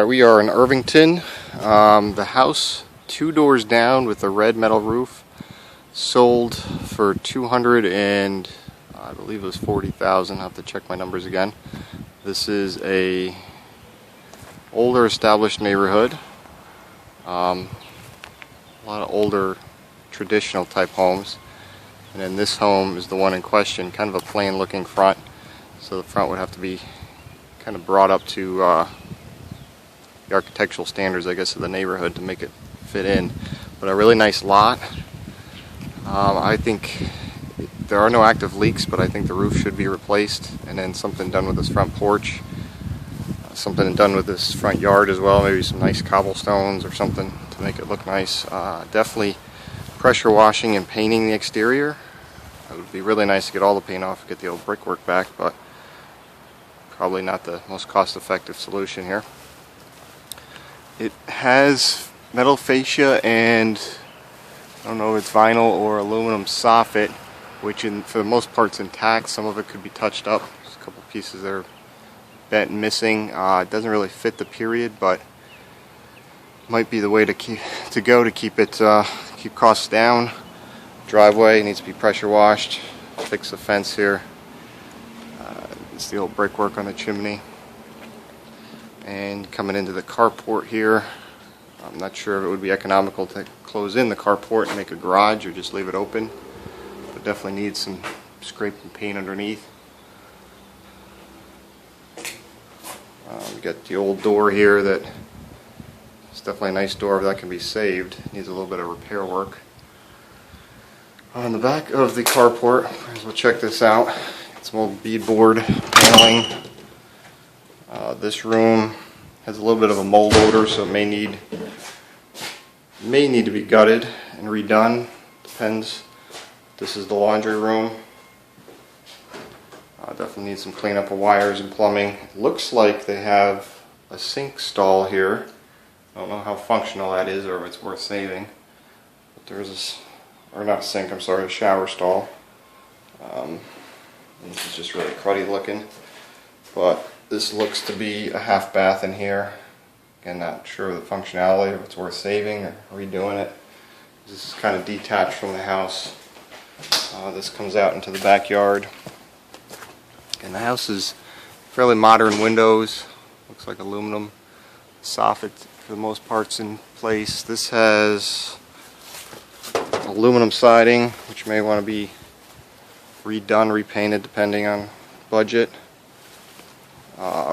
We are in Irvington. The house 2 doors down with a red metal roof sold for 200 and I believe it was 40,000. I'll have to check my numbers again. This is a older established neighborhood. A lot of older traditional type homes, and then this home is the one in question. Kind of a plain looking front, so the front would have to be kind of brought up to the architectural standards, I guess, of the neighborhood to make it fit in. But a really nice lot. I think there are no active leaks, but I think the roof should be replaced, and then something done with this front porch, something done with this front yard as well, maybe some nice cobblestones or something to make it look nice. Definitely pressure washing and painting the exterior. It would be really nice to get all the paint off and get the old brickwork back, but probably not the most cost-effective solution here. It has metal fascia and I don't know if it's vinyl or aluminum soffit, which for the most part is intact. Some of it could be touched up. There's a couple pieces that are bent and missing. It doesn't really fit the period, but might be the way to keep costs down. Driveway needs to be pressure washed. Fix the fence here. It's the old brickwork on the chimney. And coming into the carport here, I'm not sure if it would be economical to close in the carport and make a garage or just leave it open, but definitely needs some scrape and paint underneath. We got the old door here that it's definitely a nice door that can be saved. Needs a little bit of repair work. On the back of the carport, might as well check this out. It's some old beadboard paneling. This room has a little bit of a mold odor, so it may need to be gutted and redone. Depends. This is the laundry room. Definitely needs some cleanup of wires and plumbing. It looks like they have a sink stall here. I don't know how functional that is or if it's worth saving. But there's or not a sink, I'm sorry, a shower stall. This is just really cruddy looking. But this looks to be a half bath in here. Again, not sure of the functionality, if it's worth saving or redoing it. This is kind of detached from the house. This comes out into the backyard. And the house is fairly modern windows. Looks like aluminum. Soffit for the most part's in place. This has aluminum siding, which may want to be redone, repainted, depending on budget.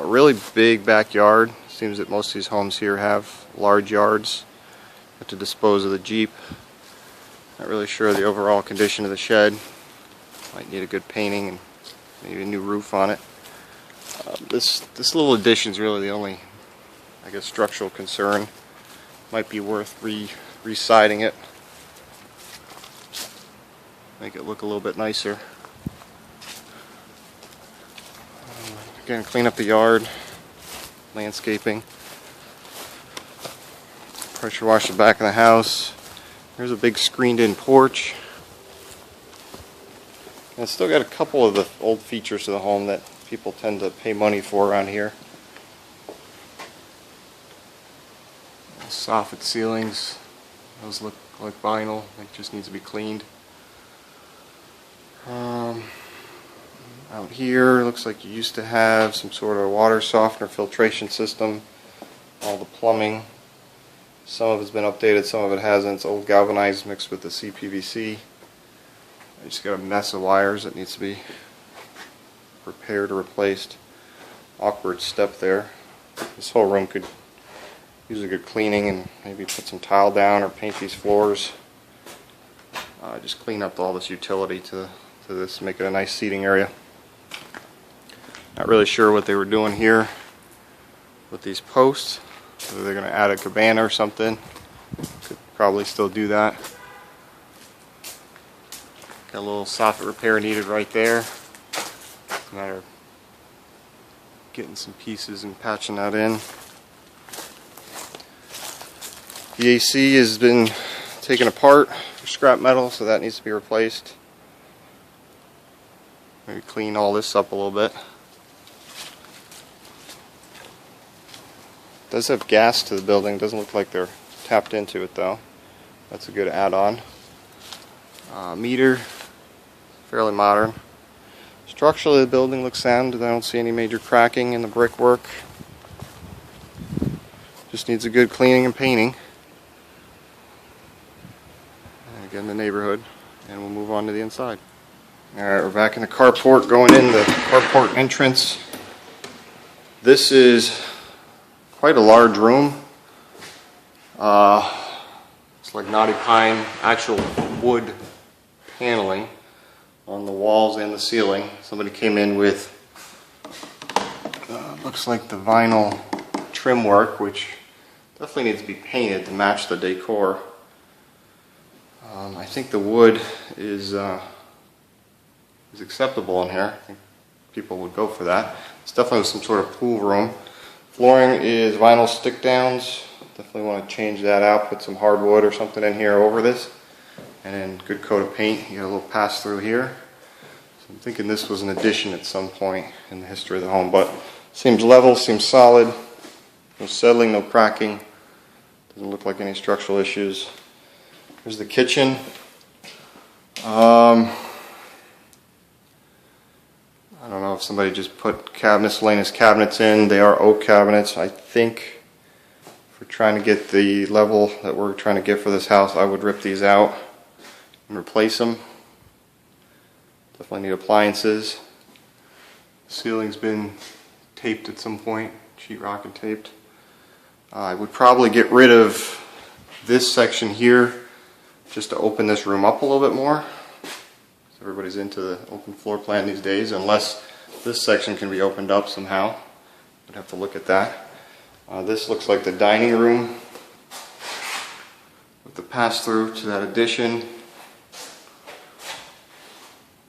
Really big backyard. Seems that most of these homes here have large yards. Have to dispose of the Jeep. Not really sure of the overall condition of the shed. Might need a good painting and maybe a new roof on it. This little addition is really the only, I guess, structural concern. Might be worth re-siding it. Make it look a little bit nicer. Again, clean up the yard, landscaping, pressure wash the back of the house. There's a big screened-in porch. And it's still got a couple of the old features to the home that people tend to pay money for around here. Soffit ceilings, those look like vinyl. It just needs to be cleaned. Out here, looks like you used to have some sort of water softener filtration system. All the plumbing, some of it's been updated, some of it hasn't. It's old galvanized mixed with the CPVC. I just got a mess of wires that needs to be repaired or replaced. Awkward step there. This whole room could use a good cleaning and maybe put some tile down or paint these floors. Just clean up all this utility to this, make it a nice seating area. Not really sure what they were doing here with these posts. Whether they're going to add a cabana or something. Could probably still do that. Got a little soffit repair needed right there. It's a matter of getting some pieces and patching that in. The AC has been taken apart for scrap metal, so that needs to be replaced. Maybe clean all this up a little bit. Does have gas to the building. Doesn't look like they're tapped into it though. That's a good add-on. Meter, fairly modern. Structurally, the building looks sound. I don't see any major cracking in the brickwork. Just needs a good cleaning and painting. And again, the neighborhood. And we'll move on to the inside. Alright, we're back in the carport, going in the carport entrance. This is quite a large room. It's like knotty pine, actual wood paneling on the walls and the ceiling. Somebody came in with, looks like the vinyl trim work, which definitely needs to be painted to match the decor. I think the wood is acceptable in here. I think people would go for that. It's definitely some sort of pool room. Flooring is vinyl stick downs. Definitely want to change that out, put some hardwood or something in here over this. And then good coat of paint. You got a little pass through here. So I'm thinking this was an addition at some point in the history of the home, but seems level, seems solid. No settling, no cracking. Doesn't look like any structural issues. Here's the kitchen. I don't know if somebody just put miscellaneous cabinets in. They are oak cabinets. I think if we're trying to get the level that we're trying to get for this house, I would rip these out and replace them. Definitely need appliances. The ceiling's been taped at some point, sheetrock and taped. I would probably get rid of this section here just to open this room up a little bit more. Everybody's into the open floor plan these days, unless this section can be opened up somehow. We'd have to look at that. This looks like the dining room with the pass-through to that addition.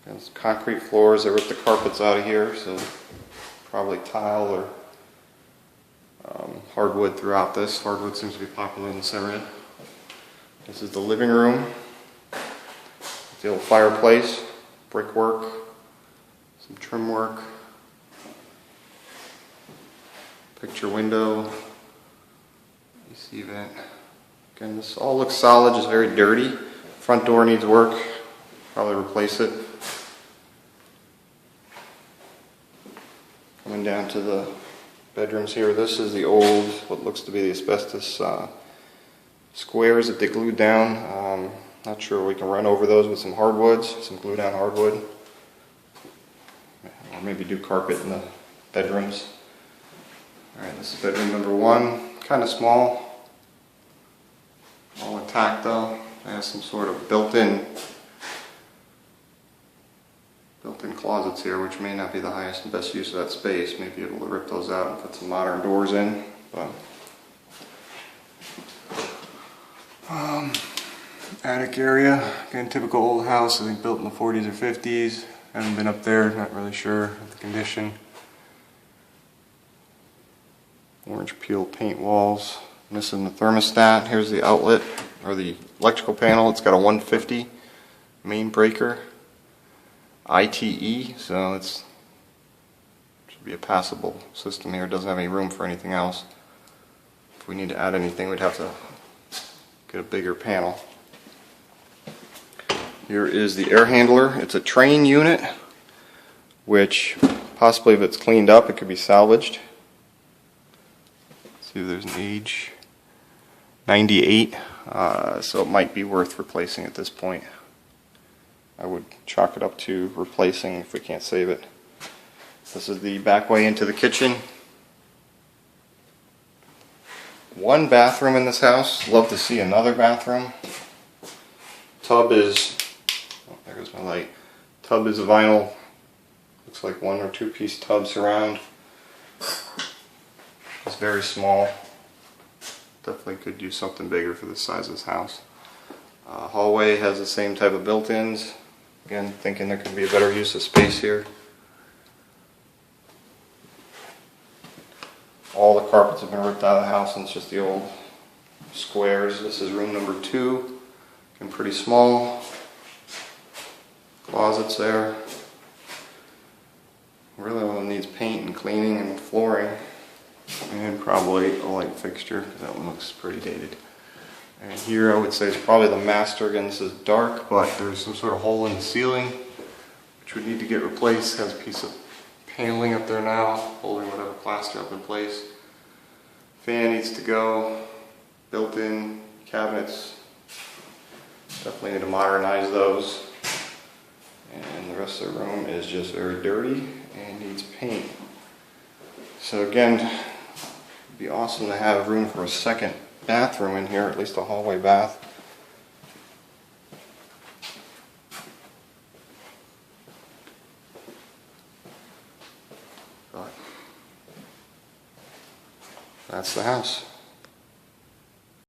There's concrete floors. They ripped the carpets out of here, so probably tile or hardwood throughout this. Hardwood seems to be popular in this area. This is the living room. The old fireplace, brickwork, some trim work, picture window, AC vent. Again, this all looks solid, just very dirty. Front door needs work, probably replace it. Coming down to the bedrooms here, this is the old, what looks to be the asbestos squares that they glued down. Not sure we can run over those with some hardwoods, some glue down hardwood. Or maybe do carpet in the bedrooms. Alright, this is bedroom number 1. Kind of small. All intact though. It has some sort of built-in closets here, which may not be the highest and best use of that space. Maybe be able to rip those out and put some modern doors in. But attic area, again, typical old house, I think built in the 40s or 50s. Haven't been up there, not really sure of the condition. Orange peel paint walls. Missing the thermostat. Here's the outlet, or the electrical panel. It's got a 150 main breaker. ITE, so it should be a passable system here. It doesn't have any room for anything else. If we need to add anything, we'd have to get a bigger panel. Here is the air handler. It's a train unit, which possibly if it's cleaned up, it could be salvaged. Let's see if there's an age. 98, so it might be worth replacing at this point. I would chalk it up to replacing if we can't save it. This is the back way into the kitchen. One bathroom in this house. Love to see another bathroom. Tub is, oh, there goes my light. Tub is a vinyl, looks like 1 or 2 piece tub surround. It's very small. Definitely could use something bigger for the size of this house. Hallway has the same type of built-ins. Again, thinking there could be a better use of space here. All the carpets have been ripped out of the house and it's just the old squares. This is room number 2. Again, pretty small. Closets there. Really only needs paint and cleaning and flooring. And probably a light fixture, because that one looks pretty dated. And here I would say is probably the master. Again, this is dark, but there's some sort of hole in the ceiling, which would need to get replaced. Has a piece of paneling up there now, holding whatever plaster up in place. Fan needs to go, built-in cabinets. Definitely need to modernize those. And the rest of the room is just very dirty and needs paint. So again, it'd be awesome to have room for a second bathroom in here, at least a hallway bath. But that's the house.